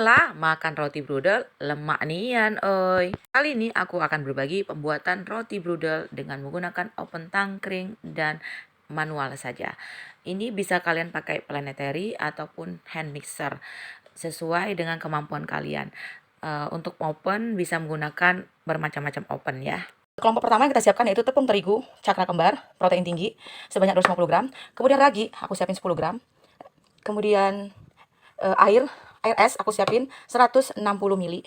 Setelah makan roti brudel, lemak nian oi. Kali ini aku akan berbagi pembuatan roti brudel dengan menggunakan oven tangkring dan manual saja. Ini bisa kalian pakai planetary ataupun hand mixer sesuai dengan kemampuan kalian. Untuk oven bisa menggunakan bermacam-macam oven ya. Kelompok pertama yang kita siapkan yaitu tepung terigu cakra kembar protein tinggi sebanyak 250 gram. Kemudian ragi aku siapin 10 gram. Kemudian air es aku siapin 160 ml.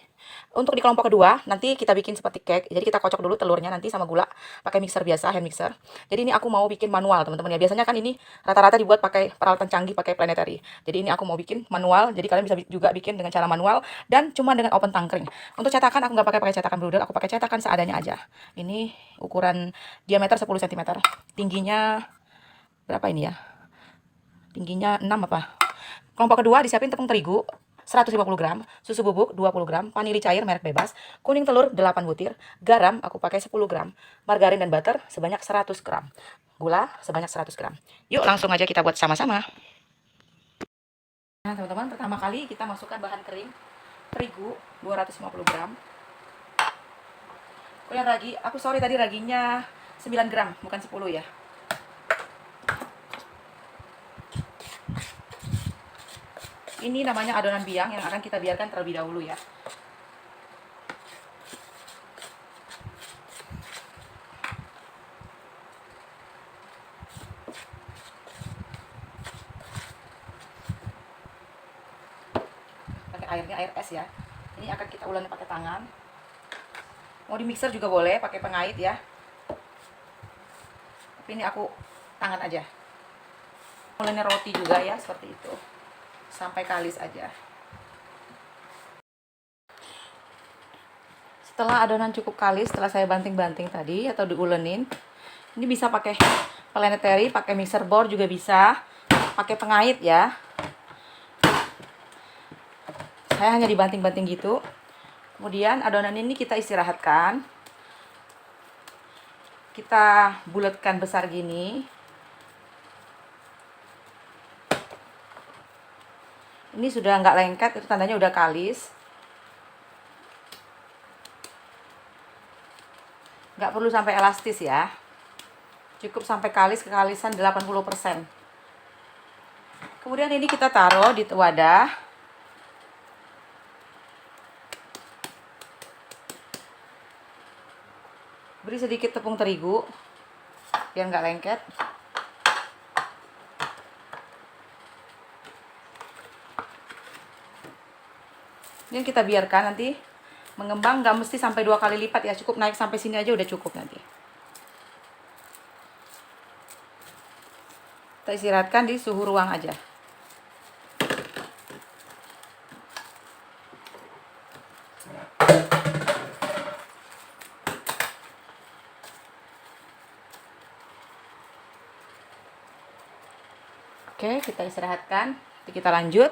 Untuk di kelompok kedua nanti kita bikin seperti cake. Jadi kita kocok dulu telurnya nanti sama gula pakai mixer biasa, hand mixer. Jadi ini aku mau bikin manual teman-teman ya. Biasanya kan ini rata-rata dibuat pakai peralatan canggih, pakai planetary. Jadi ini aku mau bikin manual. Jadi kalian bisa juga bikin dengan cara manual dan cuma dengan oven tangkring. Untuk cetakan aku nggak pakai cetakan brudel, aku pakai cetakan seadanya aja. Ini ukuran diameter 10 cm. Tingginya berapa ini ya? Tingginya 6 apa? Kelompok kedua disiapin tepung terigu 150 gram, susu bubuk 20 gram, vanili cair merek bebas, kuning telur 8 butir, garam aku pakai 10 gram, margarin dan butter sebanyak 100 gram, gula sebanyak 100 gram. Yuk langsung aja kita buat sama-sama. Nah teman-teman, pertama kali kita masukkan bahan kering, terigu 250 gram, kemudian ragi, tadi raginya 9 gram, bukan 10 ya. Ini namanya adonan biang yang akan kita biarkan terlebih dahulu ya. Pakai airnya air es ya. Ini akan kita uleni pakai tangan. Mau di mixer juga boleh, pakai pengait ya. Tapi ini aku tangan aja. Uleni roti juga ya, seperti itu. Sampai kalis aja. Setelah adonan cukup kalis, setelah saya banting-banting tadi atau diulenin, ini bisa pakai planetary, pakai mixer board juga bisa, pakai pengait ya. Saya hanya dibanting-banting gitu. Kemudian adonan ini kita istirahatkan. Kita bulatkan besar gini. Ini sudah nggak lengket, itu tandanya udah kalis. Nggak perlu sampai elastis ya. Cukup sampai kalis, kekalisan 80%. Kemudian ini kita taruh di wadah. Beri sedikit tepung terigu biar nggak lengket. Ini kita biarkan nanti mengembang, nggak mesti sampai 2 kali lipat ya, cukup naik sampai sini aja udah cukup nanti. Kita istirahatkan di suhu ruang aja. Oke, kita istirahatkan. Nanti kita lanjut.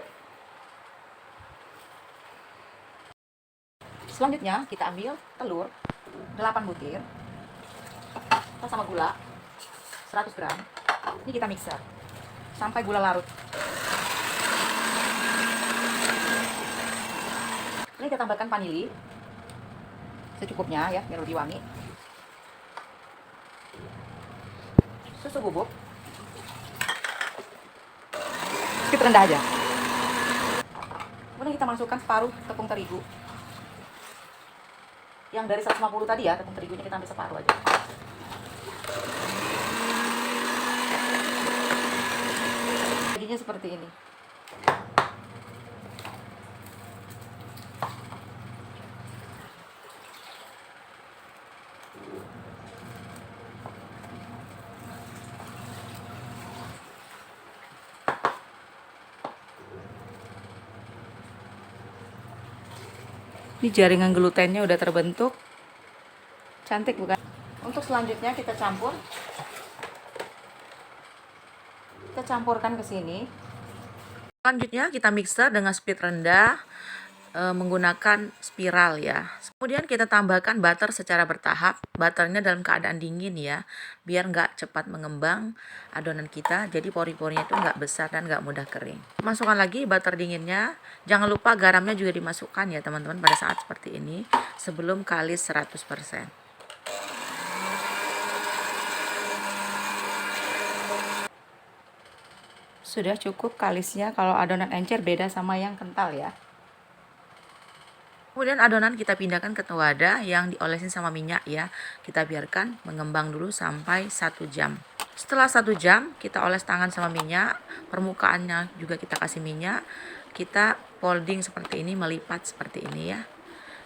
Selanjutnya kita ambil telur 8 butir. Kita sama gula 100 gram. Ini kita mixer sampai gula larut. Ini kita tambahkan vanili secukupnya ya, biar lebih wangi. Susu bubuk sedikit rendah aja. Kemudian kita masukkan separuh tepung terigu. Yang dari 150 tadi ya, tepung terigunya kita ambil separuh aja. Jadinya seperti ini. Ini jaringan glutennya udah terbentuk. Cantik bukan? Untuk selanjutnya kita campur. Kita campurkan ke sini. Selanjutnya kita mixer dengan speed rendah menggunakan spiral ya. Kemudian kita tambahkan butter secara bertahap. Butternya dalam keadaan dingin ya, biar nggak cepat mengembang adonan kita. Jadi pori-porinya itu nggak besar dan nggak mudah kering. Masukkan lagi butter dinginnya. Jangan lupa garamnya juga dimasukkan ya teman-teman pada saat seperti ini sebelum kalis 100%. Sudah cukup kalisnya, kalau adonan encer beda sama yang kental ya. Kemudian adonan kita pindahkan ke wadah yang diolesin sama minyak ya. Kita biarkan mengembang dulu sampai 1 jam. Setelah 1 jam kita oles tangan sama minyak, permukaannya juga kita kasih minyak. Kita folding seperti ini, melipat seperti ini ya.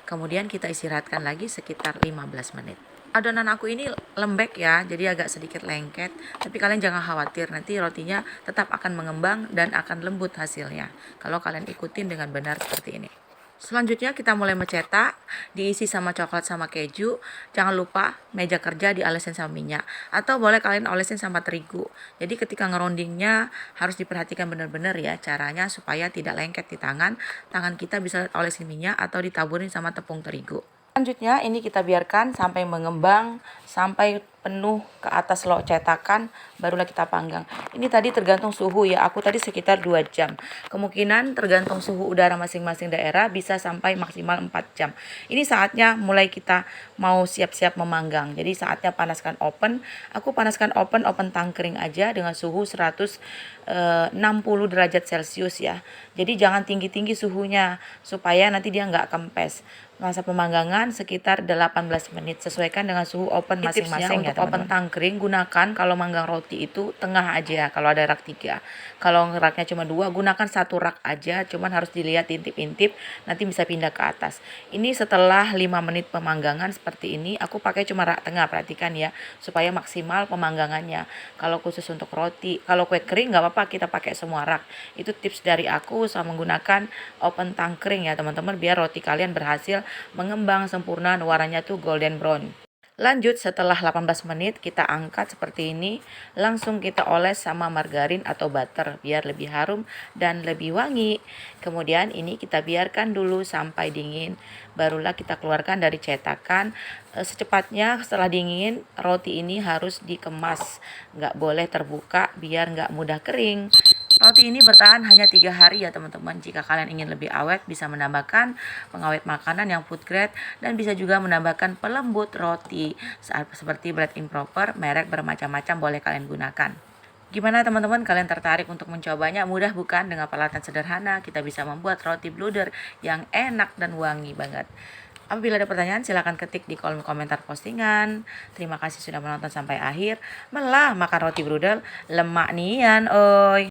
Kemudian kita istirahatkan lagi sekitar 15 menit. Adonan aku ini lembek ya, jadi agak sedikit lengket. Tapi kalian jangan khawatir, nanti rotinya tetap akan mengembang dan akan lembut hasilnya kalau kalian ikutin dengan benar seperti ini. Selanjutnya kita mulai mencetak, diisi sama coklat sama keju. Jangan lupa meja kerja diolesin sama minyak, atau boleh kalian olesin sama terigu. Jadi ketika ngerondingnya harus diperhatikan benar-benar ya caranya supaya tidak lengket di tangan. Tangan kita bisa olesin minyak atau ditaburin sama tepung terigu. Selanjutnya ini kita biarkan sampai mengembang, sampai penuh ke atas lok cetakan, barulah kita panggang. Ini tadi tergantung suhu ya, aku tadi sekitar 2 jam. Kemungkinan tergantung suhu udara masing-masing daerah bisa sampai maksimal 4 jam. Ini saatnya mulai kita mau siap-siap memanggang. Jadi saatnya panaskan oven. Aku panaskan oven tangkring aja dengan suhu 160 derajat Celcius ya. Jadi jangan tinggi-tinggi suhunya supaya nanti dia nggak kempes. Masa pemanggangan sekitar 18 menit, sesuaikan dengan suhu oven masing-masing ya. Untuk oven tangkring gunakan kalau manggang roti itu tengah aja kalau ada rak 3. Kalau raknya cuma 2, gunakan 1 rak aja, cuman harus dilihat intip-intip, nanti bisa pindah ke atas. Ini setelah 5 menit pemanggangan seperti ini, aku pakai cuma rak tengah, perhatikan ya, supaya maksimal pemanggangannya. Kalau khusus untuk roti, kalau kue kering nggak apa-apa kita pakai semua rak. Itu tips dari aku sama menggunakan oven tangkring ya teman-teman, biar roti kalian berhasil mengembang sempurna, warnanya tuh golden brown. Lanjut setelah 18 menit kita angkat seperti ini, langsung kita oles sama margarin atau butter biar lebih harum dan lebih wangi. Kemudian ini kita biarkan dulu sampai dingin, barulah kita keluarkan dari cetakan. Secepatnya setelah dingin, roti ini harus dikemas, nggak boleh terbuka biar nggak mudah kering. Roti ini bertahan hanya 3 hari ya teman-teman. Jika kalian ingin lebih awet, bisa menambahkan pengawet makanan yang food grade dan bisa juga menambahkan pelembut roti seperti bread improper, merek bermacam-macam boleh kalian gunakan. Gimana teman-teman, kalian tertarik untuk mencobanya? Mudah bukan? Dengan peralatan sederhana kita bisa membuat roti bluder yang enak dan wangi banget. Apabila ada pertanyaan silahkan ketik di kolom komentar postingan. Terima kasih sudah menonton sampai akhir. Malah makan roti brudel lemak nian oi.